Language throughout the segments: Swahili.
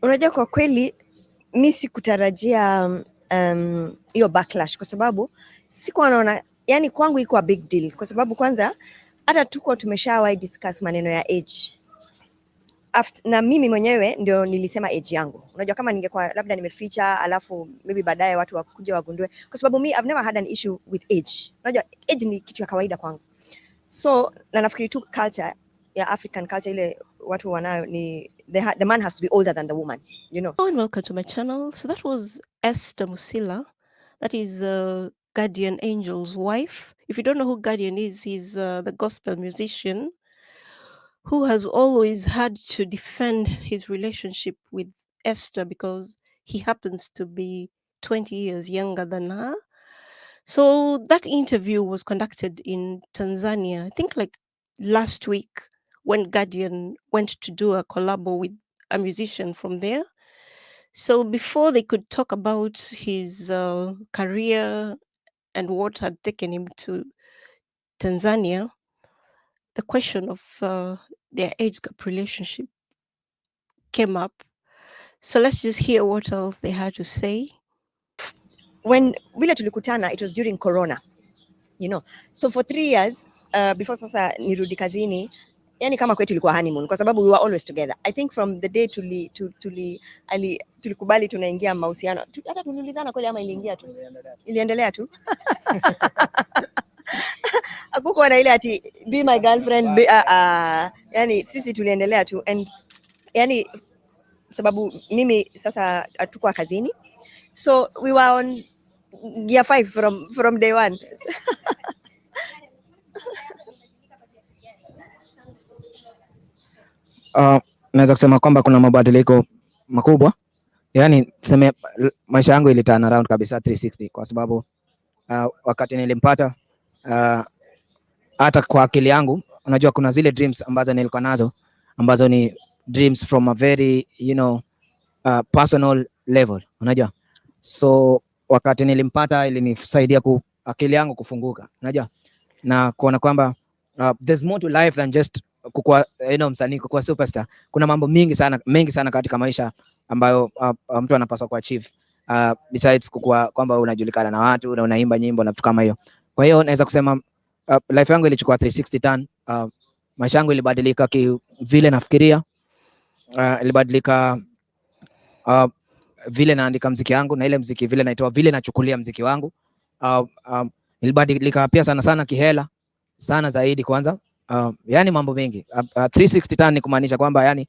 Unajua kwa kweli mimi sikutarajia hiyo backlash kwa sababu sikuwa naona, yani kwangu iko a big deal kwa sababu kwanza hata tuko tumeshawahi discuss maneno ya age. Na mimi mwenyewe ndio nilisema age yangu. Unajua kama ningekuwa labda nimeficha alafu maybe baadaye watu wakuja wagundue, kwa sababu me I've never had an issue with age. Unajua age ni kitu ya kawaida kwangu. So na nafikiri tu culture ya African culture ile watu wanayo ni the man has to be older than the woman, you know. Hello and welcome to my channel. So that was Esther Musila. That is Guardian Angel's wife. If you don't know who Guardian is, he's the gospel musician who has always had to defend his relationship with Esther because he happens to be 20 years younger than her. So that interview was conducted in Tanzania, I think like last week, when Guardian went to do a collabo with a musician from there. So before they could talk about his career and what had taken him to Tanzania, the question of their age gap relationship came up. So let's just hear what else they had to say. When vile tulikutana, it was during Corona, you know. So for 3 years before sasa nirudi kazini, yani kama kwetu ilikuwa honeymoon kwa sababu we were always together. I think from the day tulikubali tunaingia mahusiano, hata tuliulizana kweli ama iliendelea tu hakukuwa na ile ati be my girlfriend yani sisi tuliendelea tu, and yani sababu mimi sasa hatukuwa kazini, so we were on gear 5 from day one. Naweza kusema kwamba kuna mabadiliko makubwa, yani tuseme maisha yangu ili turn around kabisa 360 kwa sababu wakati nilimpata hata kwa akili yangu, unajua kuna zile dreams ambazo nilikuwa nazo ambazo ni dreams from a very personal level, unajua. So wakati nilimpata ilinisaidia akili yangu kufunguka, unajua, na kuona kwamba there's more to life than just kukua msanii, kukua superstar. Kuna mambo mengi sana katika maisha ambayo mtu anapaswa kuachieve besides kukua kwamba unajulikana na watu na unaimba nyimbo na vitu kama hiyo. Kwa hiyo naweza kusema life yangu ilichukua 360 turn. Maisha yangu ilibadilika vile nafikiria, ilibadilika vile naandika muziki wangu na ile muziki vile naitoa, vile nachukulia muziki wangu. Ilibadilika pia sana kihela sana zaidi kwanza. Yani mambo mengi. 360 turn ni kumaanisha kwamba yani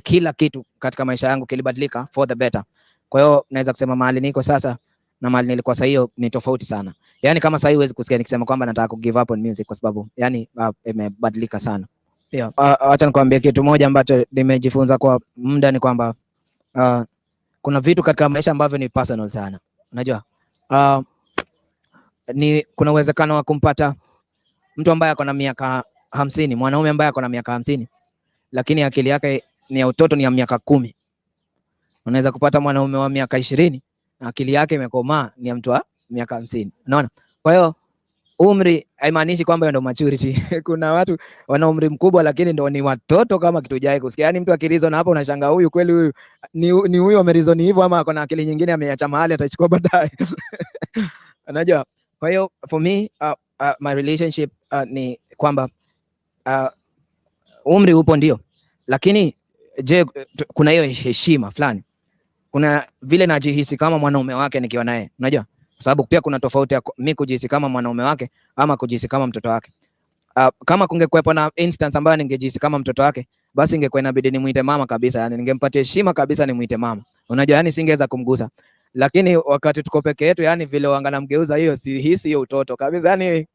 kila kitu katika maisha yangu kilibadilika for the better. Kwa hiyo naweza kusema mahali niko sasa na mahali nilikuwa sasa hiyo ni tofauti sana. Yani kama sasa huwezi kusikia nikisema kwamba nataka ku give up on music kwa sababu yani imebadilika sana. Yeah. Acha nikwambie kitu moja ambacho nimejifunza kwa muda ni kwamba kuna vitu katika maisha ambavyo ni personal sana. Unajua? Kuna uwezekano wa kumpata mtu ambaye ako na miaka 50, mwanaume ambaye ako na miaka 50, lakini akili yake ni ya utoto, ni ya miaka 10. Unaweza kupata mwanaume wa miaka 20 na akili yake imekomaa, ni ya mtu wa miaka 50. Unaona? Kwa hiyo umri haimaanishi kwamba ndio maturity. Kuna watu wana umri mkubwa lakini ndio ni watoto kama kitu jaye kusikia. Yani mtu akirizo na hapo unashangaa huyu kweli huyu ni huyu amerizoni hivyo ama ako na akili nyingine ameacha mahali atachukua baadaye. Unajua? Kwa hiyo for me my relationship ni kwamba umri upo ndio, lakini je, kuna hiyo heshima fulani. Kuna vile najihisi kama mwanaume wake nikiwa naye, unajua? Kwa sababu pia kuna tofauti ya mimi kujihisi kama mwanaume wake ama kujihisi kama mtoto wake. Kama kungekuwepo na instance ambayo ningejihisi kama mtoto wake, basi ingekuwa inabidi nimuite mama kabisa, yani ningempatia heshima kabisa nimuite mama. Unajua, yani singeweza kumgusa. Lakini wakati tuko peke yetu, yani vile wangana mgeuza, hiyo si hisi hiyo utoto kabisa, yani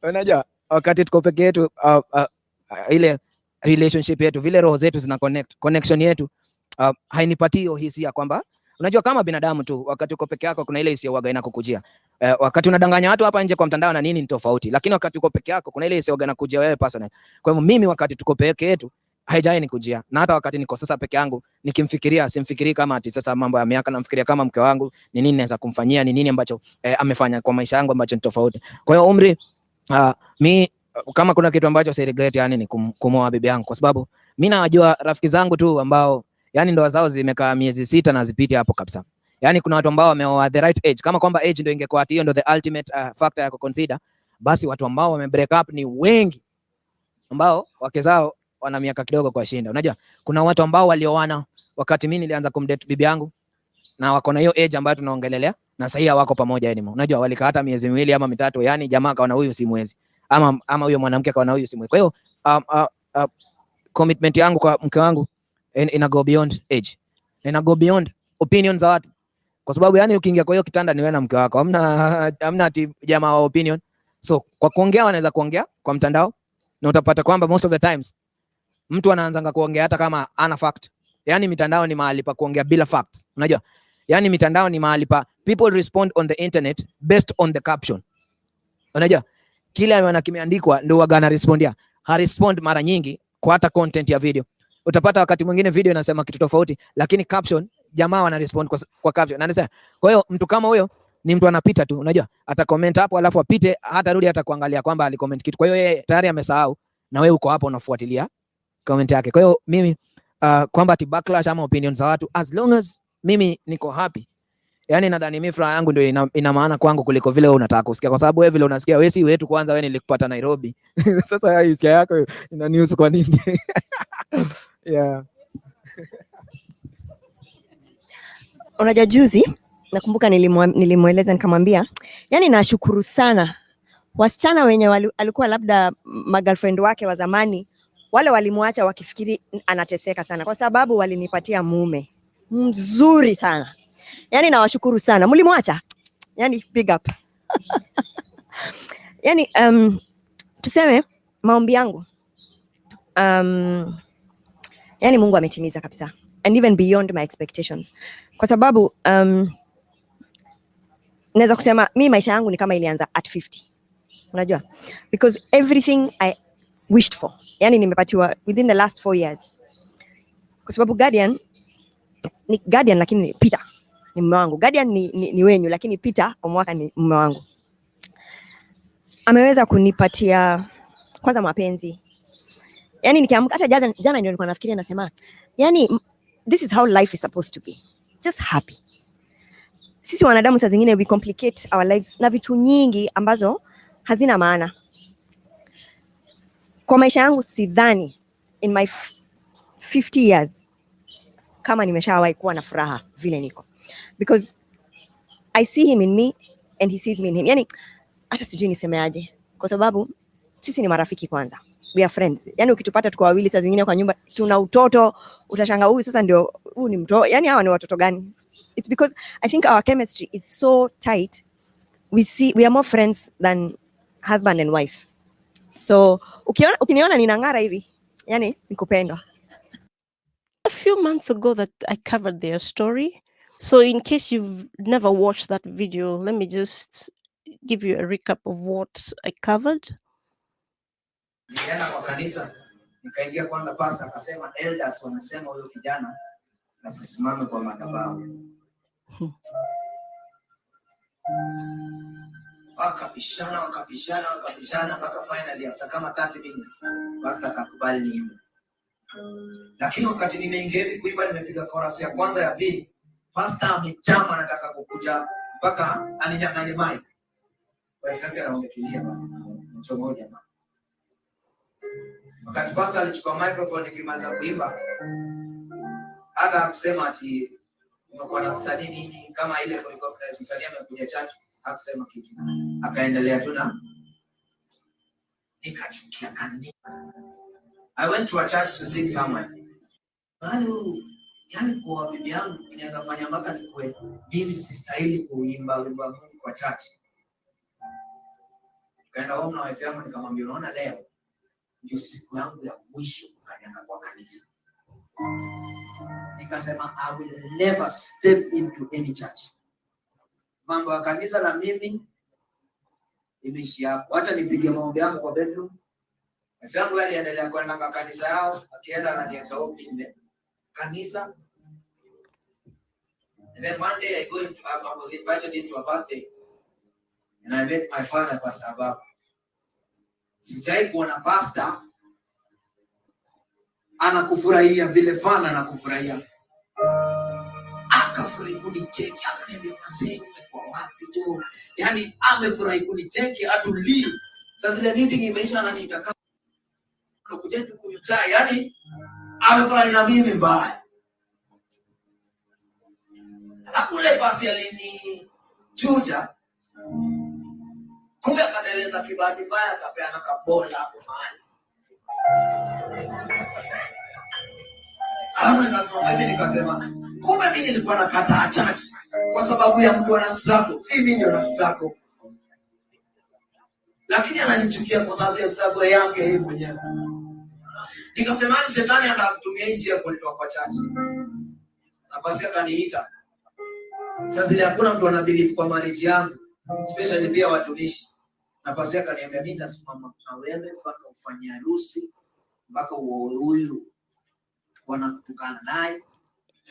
unajua wakati tuko peke yetu ile relationship yetu, vile roho zetu zina connection yetu hainipati hiyo hisia kwamba, unajua kama binadamu tu, wakati uko peke yako kuna ile hisia waga inakukujia. Wakati unadanganya watu hapa nje kwa mtandao na nini ni tofauti, lakini wakati uko peke yako kuna ile hisia waga inakujia wewe personal. Kwa hivyo mimi wakati tuko peke yetu haijai nikujia, na hata wakati niko sasa peke yangu nikimfikiria, simfikiri kama ati sasa mambo ya miaka, namfikiria kama mke wangu, ni nini naweza kumfanyia, ni nini ambacho amefanya kwa maisha yangu ambacho ni tofauti. Kwa hiyo umri kama kuna kitu ambacho si regret yani ni kumoa bibi yangu, kwa sababu Mimi nawajua rafiki zangu tu ambao yani ndoa zao zimekaa miezi 6 na zipite hapo kabisa. Yani kuna watu ambao wameoa the right age. Kama kwamba age ndio ingekuwa hiyo ndio the ultimate factor ya consider, basi watu ambao wame break up ni wengi ambao wake zao wana miaka kidogo kwa shinda. Unajua kuna watu ambao walioana wakati mimi nilianza kumdate bibi yangu na wako na hiyo age ambayo tunaongelelea na sasa hawako pamoja anymore. Unajua walikaa hata miezi 2 ama 3, yani jamaa kaona huyu si mwezi. Ama huyo mwanamke kaona huyu si mwezi. Kwa hiyo commitment yangu kwa mke wangu ina go beyond age. Ina go beyond opinions za watu. Kwa sababu yani ukiingia kwa hiyo kitanda ni wewe na mke wako. Hamna ati jamaa wa opinion. So kwa kuongea wanaweza kuongea kwa mtandao na utapata kwamba most of the times mtu anaanza kuongea hata kama ana fact. Yani mitandao ni mahali pa kuongea bila facts. Unajua? Yani mitandao ni mahali pa people respond on the internet based on the caption. Unajua? Kile kimeandikwa ndio wagana respondia. Ha respond mara nyingi kwa hata content ya video. Utapata wakati mwingine video inasema kitu tofauti lakini caption jamaa wana respond kwa caption. Na nasema kwa hiyo mtu kama huyo ni mtu anapita tu, unajua? Ata comment hapo alafu apite hata rudi hata kuangalia kwamba alicomment kitu. Kwa hiyo yeye tayari amesahau na wewe uko hapo unafuatilia comment yake. Kwa hiyo mimi kwamba ati backlash ama opinions za watu, as long as mimi niko happy, yani nadhani mimi furaha yangu ndio ina maana kwangu kuliko vile wewe unataka kusikia, kwa sababu wewe vile unasikia wewe si wetu. Kwanza wewe nilikupata Nairobi sasa hisia yako ina news kwa nini? Yeah. Unajua juzi nakumbuka nilimweleza nikamwambia, yani nashukuru sana wasichana wenye alikuwa labda girlfriend wake wa zamani, wale walimwacha wakifikiri anateseka sana, kwa sababu walinipatia mume mzuri sana. Yani nawashukuru sana. Mlimwacha? Yani big up. Yani tuseme maombi yangu yani Mungu ametimiza kabisa, and even beyond my expectations, kwa sababu naweza kusema mimi maisha yangu ni kama ilianza at 50. Unajua? Because everything I wished for, yani nimepatiwa within the last 4 years. Kwa sababu Guardian ni Guardian lakini Peter ni mume wangu. Guardian ni wenyu lakini Peter Omwaka ni mume wangu. Ameweza kunipatia kwanza mapenzi. Yani nikiamka hata jana ndio nilikuwa nafikiria nasema, yani this is how life is supposed to be. Just happy. Sisi wanadamu saa zingine we complicate our lives na vitu nyingi ambazo hazina maana. Kwa maisha yangu sidhani in my 50 years kama nimeshawahi kuwa na furaha vile niko. Because I see him in me and he sees me in him. Yani hata sijui nisemeaje, kwa sababu sisi ni marafiki kwanza. We are friends. Yani ukitupata tuko wawili saa zingine kwa nyumba tuna utoto, utashanga huyu sasa ndio huyu ni mtoto. Yani hawa ni watoto gani? It's because I think our chemistry is so tight. We are more friends than husband and wife. So ukiniona ninang'ara hivi, yani nikupendwa. A few months ago that I covered their story. So in case you've never watched that video, let me just give you a recap of what I covered. Nilienda kwa kanisa, nikaingia kwanza, pastor akasema elders wanasema huyo kijana asisimame kwa madhabahu. Wakapishana mpaka finally after kama 30 minutes pastor akakubali niimbe. Lakini wakati nimeingia hivi kuimba, nimepiga chorus ya kwanza ya pili, pastor amechama anataka kukuja mpaka aninyang'anye mic. Kwa hiyo sasa anaongekilia mtu mmoja. Wakati pastor alichukua microphone nikimaliza kuimba, hata kusema ati unakuwa na msanii nini kama ile kulikuwa kuna msanii amekuja church, hakusema kitu. Akaendelea tu na nikachukia kanisa. I went to a church to sing somewhere. Yani kwa bibi yangu inaweza fanya mpaka nikue mimi sistahili kuimba wimbo Mungu kwa church. Kaenda home na wife yangu nikamwambia, unaona leo ndio siku yangu ya mwisho kanyanga kwa kanisa. Nikasema I will never step into any church. Mambo ya kanisa na mimi imeishi hapo. Acha nipige maombi yangu kwa bedroom. Wife yangu aliendelea kwenda kwa kanisa yao, akienda na niacha huko nje kanisa. And then one day I was invited into a birthday and I met my father, Pastor Bob. Sijai kuona pastor anakufurahia vile fana anakufurahia. Akafurahi kunicheki, akaniambia mzee, umekuwa wapi tu? Yani amefurahi kunicheki atulii. Sasa ile meeting imeisha, ananiita kama kuja tu kunywa chai, yani amefurahi na mimi mbaya. Na kule basi alinichuja, kumbe akaendeleza kibadi mbaya, akapeana kabola hapo mahali. Mimi nikasema kumbe mimi nilikuwa nakataa church kwa sababu ya mtu ana struggle, si mimi ndio na struggle. Lakini ananichukia kwa sababu ya struggle yake yeye mwenyewe. Nikasema ni shetani anakutumia hii njia kulitoa kwa church. Na basi akaniita. Sasa ile hakuna mtu anabelieve kwa marriage yangu, especially pia watumishi. Na basi akaniambia mimi nasimama na wewe mpaka ufanye harusi, mpaka uoe huyu wanakutukana naye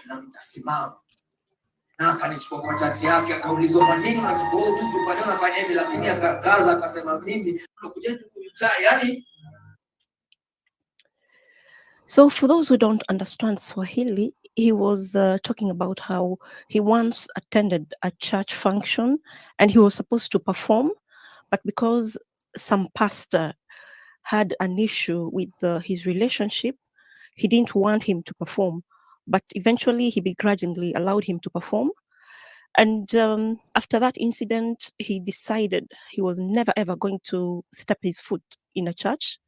na mtasimama. Na akanichukua kwa chati yake, akaulizwa kwa nini unachukua huyu mtu, kwa nini unafanya hivi, lakini akakaza akasema mimi nakuja tu kunywa chai. Yani, so for those who don't understand Swahili, he was talking about how he once attended a church function and he was supposed to perform, but because some pastor had an issue with his relationship, he didn't want him to perform, but eventually he begrudgingly allowed him to perform. And after that incident, he decided he was never ever going to step his foot in a church.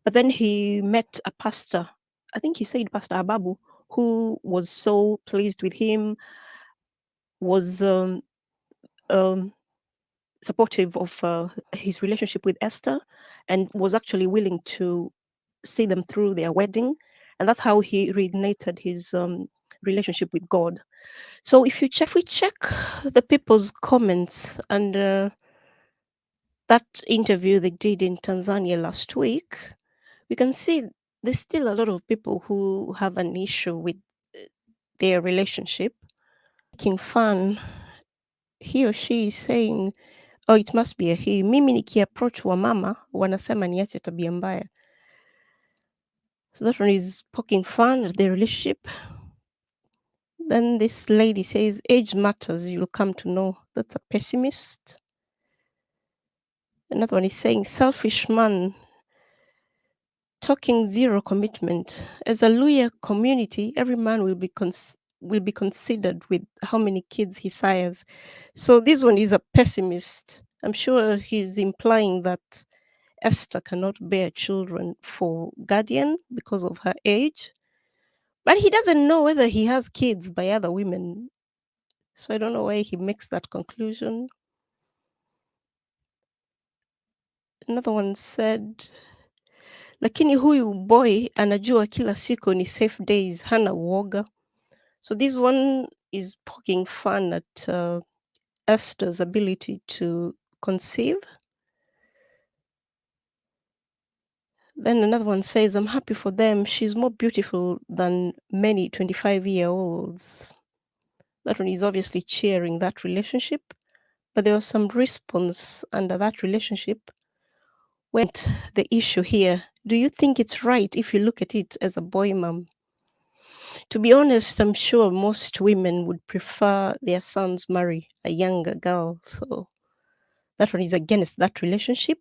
But then he met a pastor, I think he said Pastor Ababu, who was so pleased with him, was supportive of his relationship with Esther, and was actually willing to see them through their wedding. And that's how he reignited his relationship with God. So if we check the people's comments under that interview they did in Tanzania last week, we can see there's still a lot of people who have an issue with their relationship. Making fun, he or she is saying, oh, it must be a he. Mimi nikiapproach wa mama wanasema niache tabia mbaya. So that one is poking fun at their relationship. Then this lady says, age matters, you'll come to know. That's a pessimist. Another one is saying, selfish man, talking zero commitment. As a Luya community, every man will be considered with how many kids he sires. So this one is a pessimist. I'm sure he's implying that Esther cannot bear children for guardian because of her age. But he doesn't know whether he has kids by other women. So I don't know why he makes that conclusion. Another one said, lakini huyu boy anajua kila siku ni safe days, hana uoga. So this one is poking fun at Esther's ability to conceive. Then another one says, I'm happy for them. She's more beautiful than many 25-year-olds. That one is obviously cheering that relationship. But there was some response under that relationship. Went the issue here. Do you think it's right if you look at it as a boy mom? To be honest, I'm sure most women would prefer their sons marry a younger girl. So that one is against that relationship.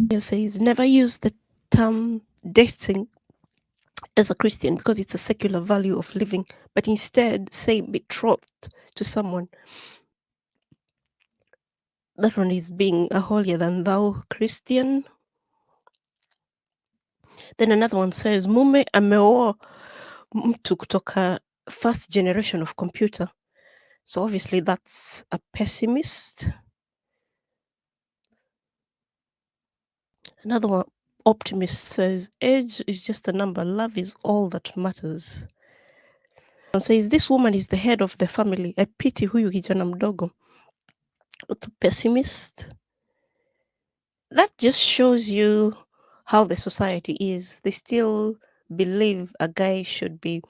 He says, never use the term dating as a Christian because it's a secular value of living, but instead say betrothed to someone. That one is being a holier than thou Christian. Then another one says, mume ameoa mtu kutoka first generation of computer. So obviously that's a pessimist. Another one, optimist, says, age is just a number. Love is all that matters. And says, this woman is the head of the family. I pity huyu kijana mdogo. It's a pessimist. That just shows you how the society is. They still believe a guy should be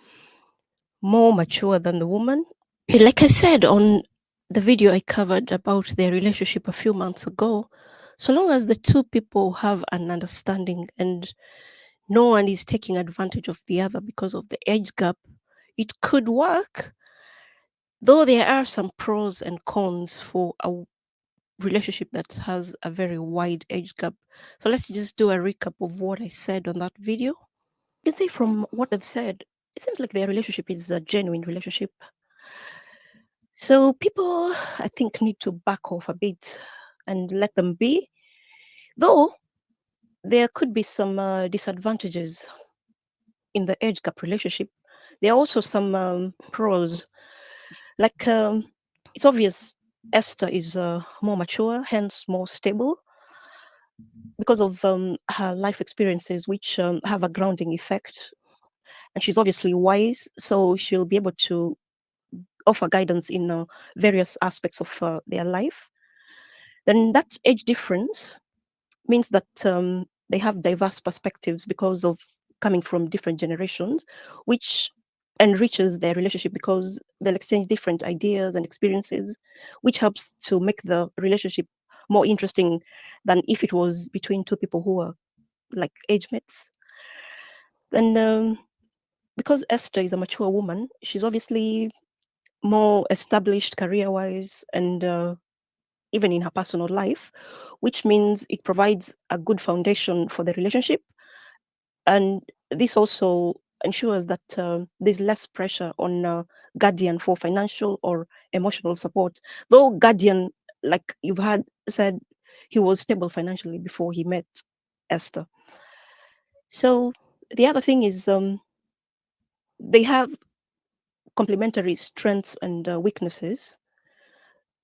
more mature than the woman. Like I said on the video I covered about their relationship a few months ago, So long as the two people have an understanding and no one is taking advantage of the other because of the age gap, it could work. Though there are some pros and cons for a relationship that has a very wide age gap. So let's just do a recap of what I said on that video. You can say from what I've said, it seems like their relationship is a genuine relationship. So people, I think, need to back off a bit and let them be. Though there could be some disadvantages in the age gap relationship. There are also some pros. Like it's obvious Esther is more mature, hence more stable because of her life experiences, which have a grounding effect. And she's obviously wise, so she'll be able to offer guidance in various aspects of their life. Then that age difference means that they have diverse perspectives because of coming from different generations, which enriches their relationship because they'll exchange different ideas and experiences, which helps to make the relationship more interesting than if it was between two people who are like age mates. Then because Esther is a mature woman, she's obviously more established career-wise and even in her personal life, which means it provides a good foundation for the relationship. And this also ensures that there's less pressure on guardian for financial or emotional support. Though guardian, like you've had said, he was stable financially before he met Esther. So the other thing is they have complementary strengths and weaknesses,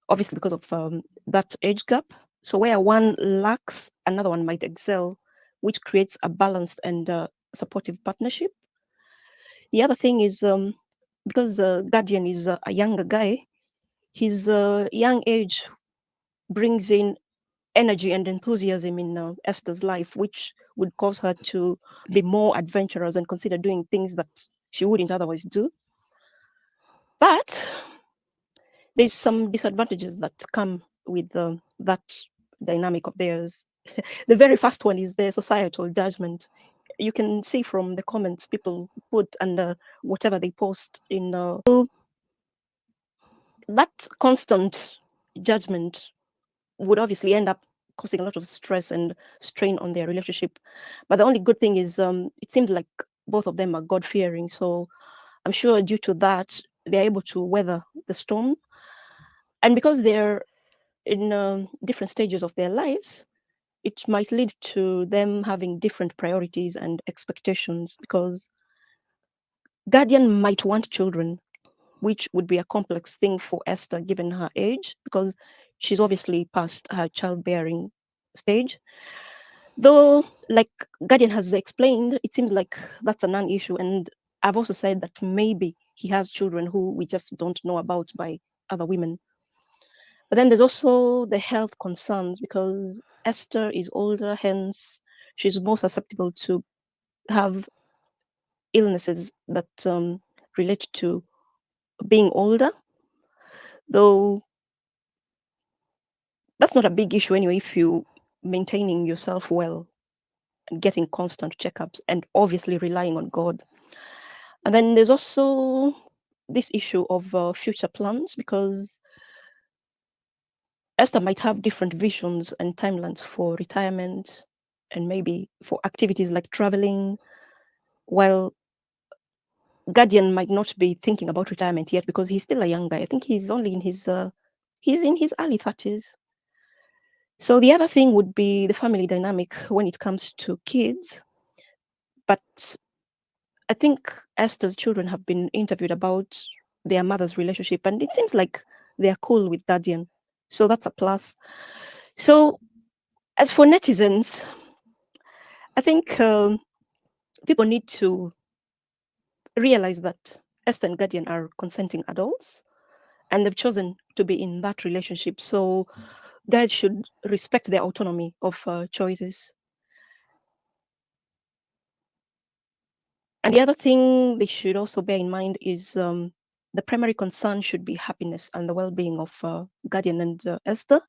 obviously because of that age gap. So where one lacks, another one might excel, which creates a balanced and supportive partnership. The other thing is because the guardian is a younger guy, his young age brings in energy and enthusiasm in Esther's life, which would cause her to be more adventurous and consider doing things that she wouldn't otherwise do. But there's some disadvantages that come with that dynamic of theirs. The very first one is the societal judgment. You can see from the comments people put under whatever they post in that constant judgment would obviously end up causing a lot of stress and strain on their relationship. But the only good thing is it seems like both of them are God fearing. So I'm sure due to that, they're able to weather the storm. And because they're in different stages of their lives, it might lead to them having different priorities and expectations because guardian might want children, which would be a complex thing for Esther given her age because she's obviously past her childbearing stage. Though, like Guardian has explained, it seems like that's a non-issue. And I've also said that maybe he has children who we just don't know about by other women. But then there's also the health concerns because Esther is older, hence she's more susceptible to have illnesses that relate to being older. Though that's not a big issue anyway if you maintaining yourself well and getting constant checkups and obviously relying on God. And then there's also this issue of future plans because Esther might have different visions and timelines for retirement and maybe for activities like traveling, while Guardian might not be thinking about retirement yet because he's still a young guy. I think he's only in his early 30s. So the other thing would be the family dynamic when it comes to kids. But I think Esther's children have been interviewed about their mother's relationship, and it seems like they're cool with Guardian. So that's a plus. So as for netizens, I think people need to realize that Esther and Guardian are consenting adults and they've chosen to be in that relationship. So guys should respect their autonomy of choices. And the other thing they should also bear in mind is the primary concern should be happiness and the well-being of Guardian and Esther.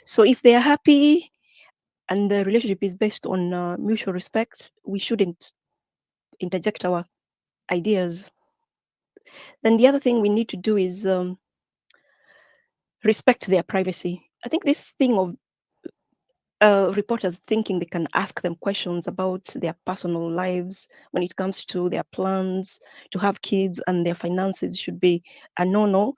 So if they are happy and the relationship is based on mutual respect, we shouldn't interject our ideas. Then the other thing we need to do is respect their privacy. I think this thing of reporters thinking they can ask them questions about their personal lives when it comes to their plans to have kids and their finances should be a no-no.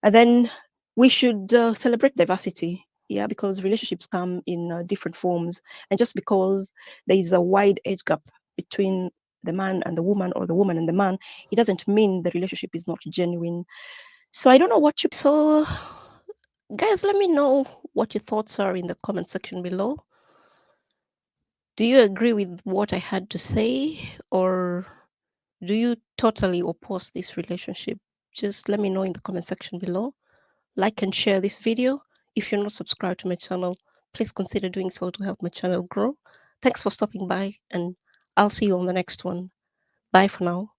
And then we should celebrate diversity. Yeah, because relationships come in different forms. And just because there is a wide age gap between the man and the woman or the woman and the man, it doesn't mean the relationship is not genuine. So I don't know what you... So guys, let me know what your thoughts are in the comment section below. Do you agree with what I had to say, or do you totally oppose this relationship? Just let me know in the comment section below. Like and share this video. If you're not subscribed to my channel, please consider doing so to help my channel grow. Thanks for stopping by, and I'll see you on the next one. Bye for now.